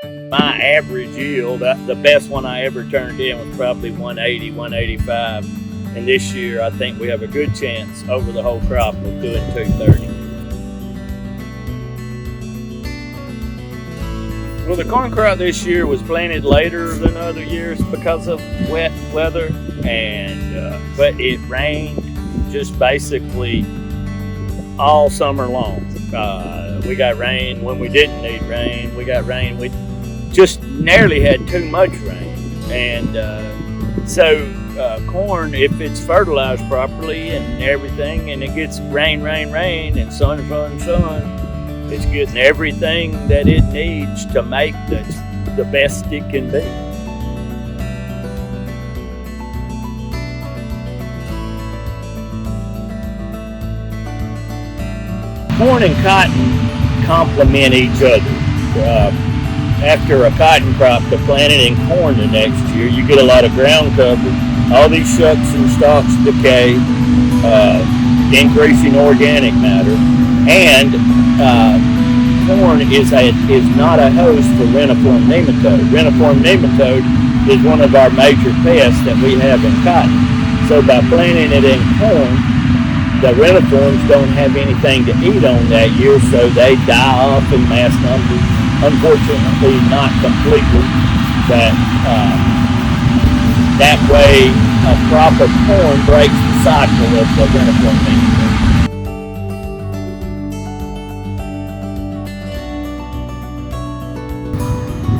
My average yield, the best one I ever turned in was probably 180, 185. And this year, I think we have a good chance over the whole crop of doing 230. Well, the corn crop this year was planted later than other years because of wet weather, but it rained just basically all summer long. We got rain when we didn't need rain. We got rain. We just nearly had too much rain. And so corn, if it's fertilized properly and everything, and it gets rain, and sun, it's getting everything that it needs to make the best it can be. Corn and cotton complement each other. After a cotton crop to plant it in corn the next year, you get a lot of ground cover. All these shucks and stalks decay, increasing organic matter, and corn is not a host for reniform nematode. Reniform nematode is one of our major pests that we have in cotton. So by planting it in corn, the reniforms don't have anything to eat on that year, so they die off in mass numbers. Unfortunately, not completely, but that way a crop of corn breaks the cycle of the reniform nematode.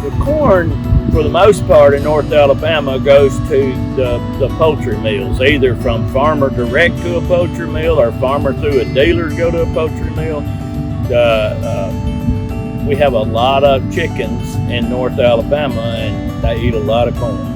The corn, for the most part in North Alabama, goes to the poultry mills, either from farmer direct to a poultry mill or farmer through a dealer go to a poultry mill. We have a lot of chickens in North Alabama, and they eat a lot of corn.